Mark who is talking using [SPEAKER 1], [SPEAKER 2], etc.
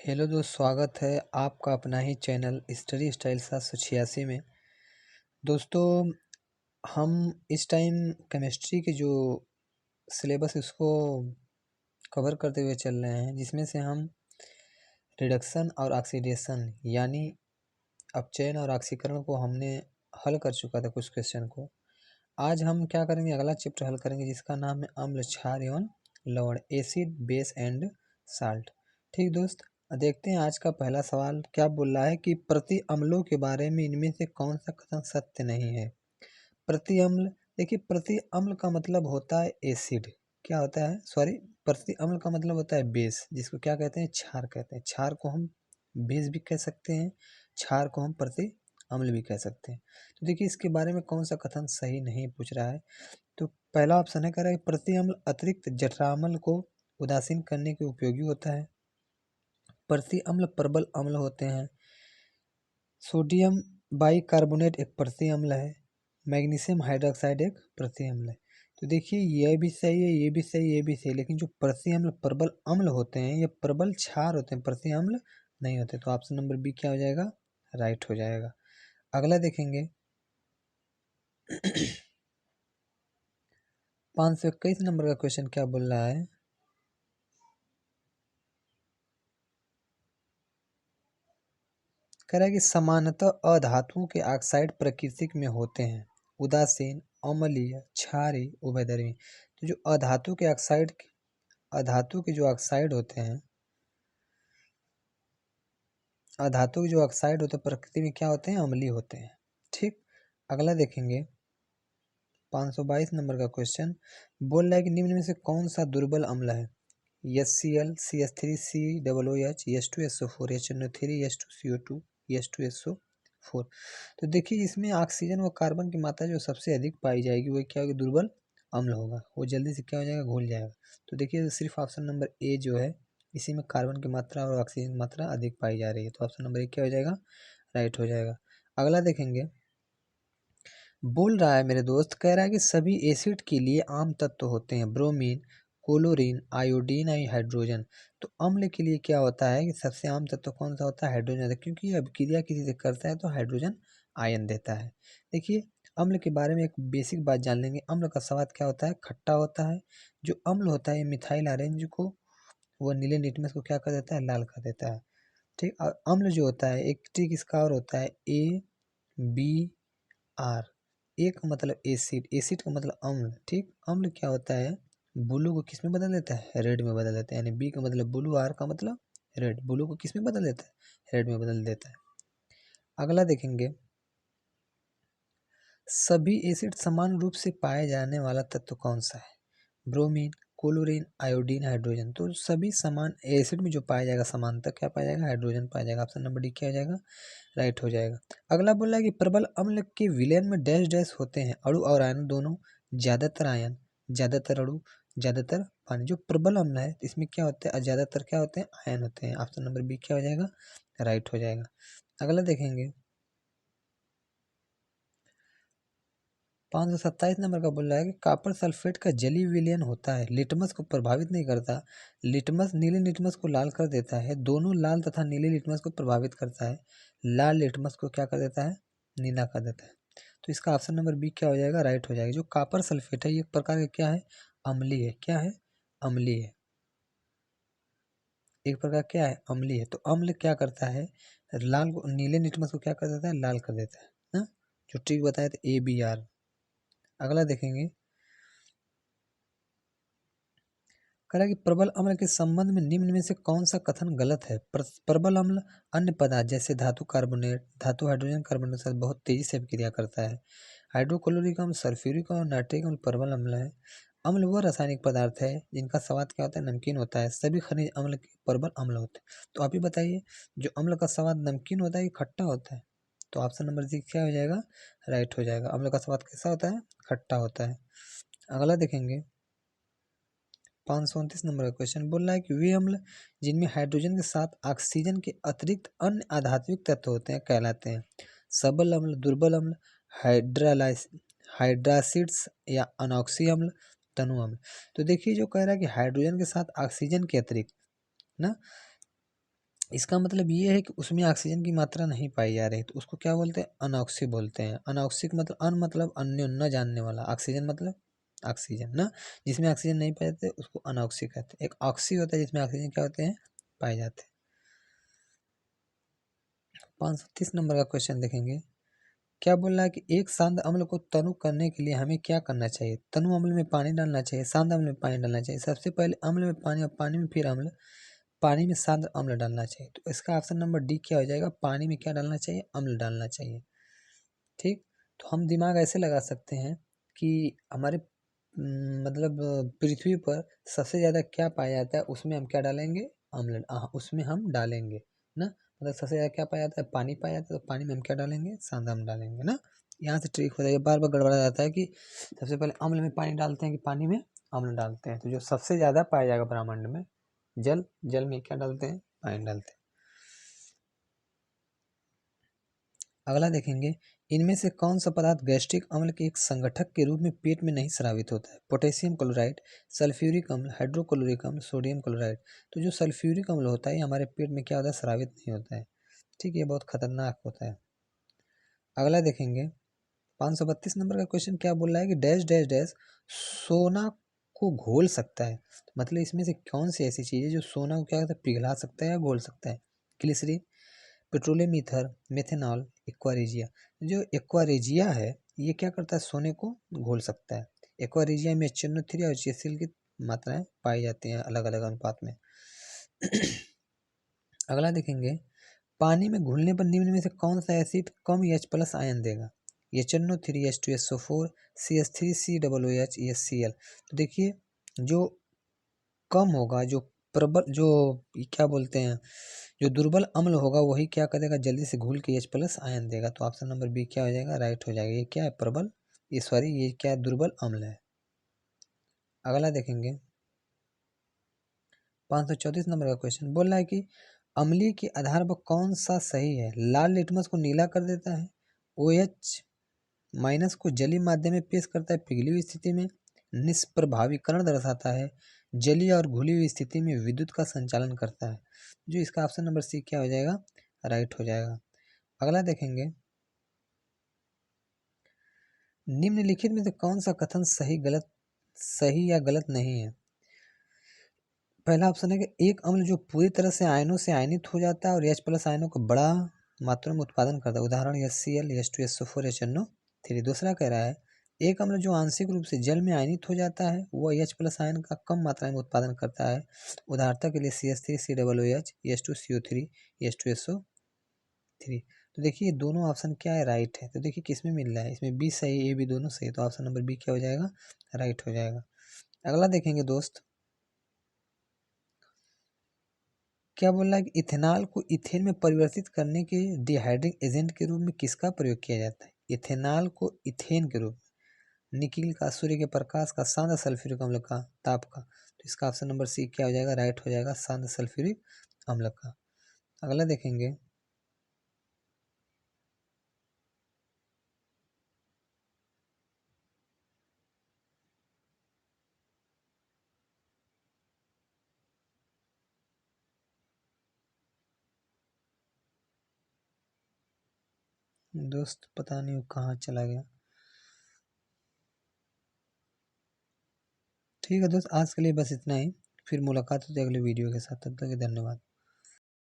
[SPEAKER 1] Hello दोस्त, स्वागत है आपका अपना ही चैनल स्टडी स्टाइल 786 में। दोस्तों, हम इस टाइम केमिस्ट्री के जो सिलेबस उसको कवर करते हुए चल रहे हैं, जिसमें से हम रिडक्शन और ऑक्सीडेशन यानी अपचयन और ऑक्सीकरण को हमने हल कर चुका था कुछ क्वेश्चन को। आज हम क्या करेंगे, अगला चैप्टर हल करेंगे जिसका नाम है अम्ल, क्षार एवं लवण, एसिड बेस एंड साल्ट। ठीक दोस्त, देखते हैं आज का पहला सवाल क्या बोल रहा है कि प्रति अम्लों के बारे में इनमें से कौन सा कथन सत्य नहीं है। प्रति अम्ल, देखिए प्रति अम्ल का मतलब होता है एसिड, क्या होता है, सॉरी, प्रति अम्ल का मतलब होता है बेस, जिसको क्या कहते हैं, क्षार कहते हैं। क्षार को हम बेस भी कह सकते हैं, क्षार को हम प्रति अम्ल भी कह सकते हैं। तो देखिए इसके बारे में कौन सा कथन सही नहीं पूछ रहा है। तो पहला ऑप्शन है, कह रहा है प्रति अम्ल अतिरिक्त जठराम्ल को उदासीन करने के उपयोगी होता है। प्रति अम्ल प्रबल अम्ल होते हैं। सोडियम बाइकार्बोनेट एक प्रति अम्ल है। मैग्नीशियम हाइड्रोक्साइड एक प्रति अम्ल है। तो देखिए ये भी सही है, ये भी सही, ये भी सही, लेकिन जो प्रति अम्ल प्रबल अम्ल होते हैं ये प्रबल क्षार होते हैं, प्रति अम्ल नहीं होते। तो ऑप्शन नंबर बी क्या हो जाएगा, राइट हो जाएगा। अगला देखेंगे 521 नंबर का क्वेश्चन क्या बोल रहा है। कह रहा है कि सामान्यतः अधातुओं के ऑक्साइड प्राकृतिक में होते हैं, उदासीन, अम्लीय, क्षारीय, उभयधर्मी। तो जो अधातु के जो ऑक्साइड होते हैं, अधातु के जो ऑक्साइड होते हैं प्रकृति में क्या होते हैं, अम्लीय होते हैं। ठीक, अगला देखेंगे 522 नंबर का क्वेश्चन बोल रहा है कि निम्न में से कौन सा दुर्बल अम्ल है। HCl, CH3, COOH, H2SO4, HNO3, H2CO2, H2SO4। तो देखिए इसमें ऑक्सीजन व कार्बन की मात्रा जो सबसे अधिक पाई जाएगी वो क्या होगी, दुर्बल अम्ल होगा। वो जल्दी से क्या हो जाएगा, घुल जाएगा। तो देखिए सिर्फ ऑप्शन नंबर ए जो है, इसी में कार्बन की मात्रा और ऑक्सीजन की मात्रा अधिक पाई जा रही है। तो ऑप्शन नंबर ए क्या हो जाएगा, राइट हो जाएगा। अगला देखेंगे, बोल रहा है मेरे दोस्त, कह रहा है कि सभी एसिड के लिए आम तत्व होते हैं ब्रोमीन, क्लोरीन, आयोडीन और हाइड्रोजन। तो अम्ल के लिए क्या होता है कि सबसे आम तत्व कौन सा होता है, हाइड्रोजन होता है, क्योंकि अभिक्रिया किसी से करता है तो हाइड्रोजन आयन देता है। देखिए अम्ल के बारे में एक बेसिक बात जान लेंगे। अम्ल का स्वाद क्या होता है, खट्टा होता है। जो अम्ल होता है मिथाइल ऑरेंज को, वो नीले लिटमस को क्या कर देता है, लाल कर देता है। ठीक, और अम्ल जो होता है एक ट्रिक इसका और होता है ABR। ए का मतलब एसिड, एसिड का मतलब अम्ल। ठीक, अम्ल क्या होता है, ब्लू को किस में बदल देता है, रेड में बदल देता है। यानी बी का मतलब ब्लू, आर का मतलब रेड, ब्लू को किस में बदल देता है, रेड में बदल देता है। अगला देखेंगे, सभी एसिड समान रूप से पाए जाने वाला तत्व कौन सा है। Bromine, chlorine, iodine, hydrogen. तो सभी समान एसिड में जो पाया जाएगा समानता क्या पाया जाएगा, हाइड्रोजन पाया जाएगा। ऑप्शन नंबर डी क्या हो जाएगा, राइट हो जाएगा। अगला बोला है कि प्रबल अम्ल के विलयन में डैश डैश होते हैं, अणु और आयन दोनों, ज्यादातर आयन, ज्यादातर अणु, ज्यादातर पानी। जो प्रबल अम्ल है इसमें क्या होता है, ज्यादातर क्या होते हैं, आयन होते हैं। ऑप्शन नंबर बी क्या हो जाएगा, राइट हो जाएगा। अगला देखेंगे 527 नंबर का बोल रहा है कि कॉपर सल्फेट का जलीय विलयन होता है, लिटमस को प्रभावित नहीं करता। लिटमस नीले लिटमस को लाल कर देता है, दोनों लाल तथा नीले लिटमस को प्रभावित करता है। लाल लिटमस को क्या कर देता है, नीला कर देता है। तो इसका ऑप्शन नंबर बी क्या हो जाएगा, राइट हो जाएगा। जो कॉपर सल्फेट है ये एक प्रकार का क्या है, अम्लीय है। क्या है, अम्लीय है, एक प्रकार क्या है, अम्लीय है। तो अम्ल क्या करता है, लाल को, नीले लिटमस को क्या कर देता है, लाल कर देता है ना। जो ट्रिक बताया था ABR। अगला देखेंगे, कह रहा है कि प्रबल अम्ल के संबंध में निम्न में से कौन सा कथन गलत है। प्रबल अम्ल अन्य पदार्थ जैसे धातु कार्बोनेट, धातु हाइड्रोजन कार्बोनेट के साथ बहुत तेजी से अभिक्रिया करता है। हाइड्रोक्लोरिक अम्ल, सल्फ्यूरिक और नाइट्रिक अम्ल प्रबल अम्ल है। अम्ल वह रासायनिक पदार्थ है जिनका स्वाद क्या होता है, नमकीन होता है। सभी खनिज अम्ल के प्रबल अम्ल होते हैं। तो आप ही बताइए, जो अम्ल का स्वाद नमकीन होता है कि खट्टा होता है। तो ऑप्शन नंबर सी क्या हो जाएगा, राइट हो जाएगा। अम्ल का स्वाद कैसा होता है, खट्टा होता है। अगला देखेंगे 529 नंबर का क्वेश्चन बोल रहा है कि वे अम्ल जिनमें हाइड्रोजन के साथ ऑक्सीजन के अतिरिक्त अन्य आधात्विक तत्व होते हैं कहलाते हैं सबल अम्ल, दुर्बल अम्ल, हाइड्रालाइस हाइड्रासिड्स या अनॉक्सी अम्ल, तनु अम्ल। तो देखिए जो कह रहा है कि हाइड्रोजन के साथ ऑक्सीजन के अतिरिक्त ना इसका मतलब ये है कि उसमें ऑक्सीजन की मात्रा नहीं पाई जा रही, तो उसको क्या बोलते हैं, अनऑक्सी बोलते हैं। अनऑक्सिक मतलब अन मतलब अन्य, न जानने वाला, ऑक्सीजन मतलब ऑक्सीजन ना, जिसमें ऑक्सीजन नहीं पाए जाते उसको अनऑक्सी कहते हैं। एक ऑक्सी होता है जिसमें ऑक्सीजन क्या होते हैं, पाए जाते हैं। 530 नंबर का क्वेश्चन देखेंगे। क्या बोल रहा है कि एक शांत अम्ल को तनु करने के लिए हमें क्या करना चाहिए। तनु अम्ल में पानी डालना चाहिए, शांत अम्ल में पानी डालना चाहिए। सबसे पहले अम्ल में पानी और पानी में फिर अम्ल, पानी में शांत अम्ल डालना चाहिए। तो इसका ऑप्शन नंबर डी क्या हो जाएगा, पानी में क्या डालना चाहिए, अम्ल डालना चाहिए। ठीक, तो हम दिमाग ऐसे लगा सकते हैं कि हमारे मतलब पृथ्वी पर सबसे ज़्यादा क्या पाया जाता है, उसमें हम क्या डालेंगे, अम्ल, उसमें हम डालेंगे ना। मतलब सबसे ज़्यादा क्या पाया जाता है, पानी पाया जाता है, तो पानी में हम क्या डालेंगे, शांत अम्ल डालेंगे ना। यहाँ से ट्रिक हो जाएगा, बार बार गड़बड़ा जाता है कि सबसे पहले अम्ल में पानी डालते हैं कि पानी में अम्ल डालते हैं। तो जो सबसे ज़्यादा पाया जाएगा ब्रह्मांड में, जल, जल में क्या डालते हैं, पानी डालते हैं। अगला देखेंगे, इनमें से कौन सा पदार्थ गैस्ट्रिक अम्ल के एक संगठक के रूप में पेट में नहीं स्रावित होता है। पोटेशियम क्लोराइड, सल्फ्यूरिक अम्ल, हाइड्रोक्लोरिक अम्ल, सोडियम क्लोराइड। तो जो सल्फ्यूरिक अम्ल होता है ये हमारे पेट में क्या होता है, स्रावित नहीं होता है। ठीक है, ये बहुत खतरनाक होता है। अगला देखेंगे, 532 नंबर का क्वेश्चन क्या बोल रहा है कि डैश डैश डैश सोना को घोल सकता है। तो मतलब इसमें से कौन सी ऐसी चीज़ है जो सोना को क्या करता है, पिघला सकता है या घोल सकता है। Glycerine, petroleum ether, methanol, aqua regia. जो एक्वारेजिया है ये क्या करता है, सोने को घोल सकता है। एक्वारेजिया में HNO3 और HCl की मात्राएं पाई जाती हैं अलग अलग अनुपात में। अगला देखेंगे, पानी में घुलने पर निम्न में से कौन सा एसिड कम H+ आयन देगा। HNO3, H2SO4, CH3, COOH, HCl। तो देखिए, जो कम होगा, जो प्रबल, जो क्या बोलते हैं, जो दुर्बल अम्ल होगा वही क्या करेगा, जल्दी से घुल के H+ आयन देगा। तो ऑप्शन नंबर बी क्या हो जाएगा, राइट हो जाएगा। ये क्या है, प्रबल, ये सॉरी ये क्या है, दुर्बल अम्ल है। अगला देखेंगे, 534 नंबर का क्वेश्चन बोल रहा है कि अम्लीय के आधार पर कौन सा सही है। लाल लिटमस को नीला कर देता है, OH- को जलीय माध्यम में पेश करता है पिघली हुई स्थिति में, निष्प्रभावीकरण दर्शाता है, जलीय और घुली हुई स्थिति में विद्युत का संचालन करता है। जो इसका ऑप्शन नंबर सी क्या हो जाएगा, राइट हो जाएगा। अगला देखेंगे, निम्नलिखित में से कौन सा कथन सही या गलत नहीं है। पहला ऑप्शन है कि एक अम्ल जो पूरी तरह से आयनों से आयनित हो जाता है और H+ आयनों का बड़ा मात्रा में उत्पादन करता है, उदाहरण HCl, H2SO4, HNO3। दूसरा कह रहा है, एक अम्ल जो आंशिक रूप से जल में आयनित हो जाता है वह H+ आयन का कम मात्रा में उत्पादन करता है, उदाहरण के लिए CH3, COOH, H2CO3, H2SO3। तो देखिए ये दोनों ऑप्शन क्या है, राइट है। तो देखिए किस में मिल रहा है, इसमें बी सही, ए भी दोनों सही। तो ऑप्शन नंबर बी क्या हो जाएगा, राइट हो जाएगा। अगला देखेंगे दोस्त, क्या बोल रहा है कि इथेनॉल को इथेन में परिवर्तित करने के डिहाइड्रिंग एजेंट के रूप में किसका प्रयोग किया जाता है। इथेनॉल को इथेन के रूप में, निकिल का, सूर्य के प्रकाश का, शांत सल्फ्यूरिक अम्ल का, ताप का। तो इसका ऑप्शन नंबर सी क्या हो जाएगा, राइट हो जाएगा, शांत सल्फ्यूरिक अम्ल का। अगला देखेंगे, दोस्त पता नहीं वो कहाँ चला गया। ठीक है दोस्त, आज के लिए बस इतना ही, फिर मुलाकात होती है अगले वीडियो के साथ। तब तक के धन्यवाद।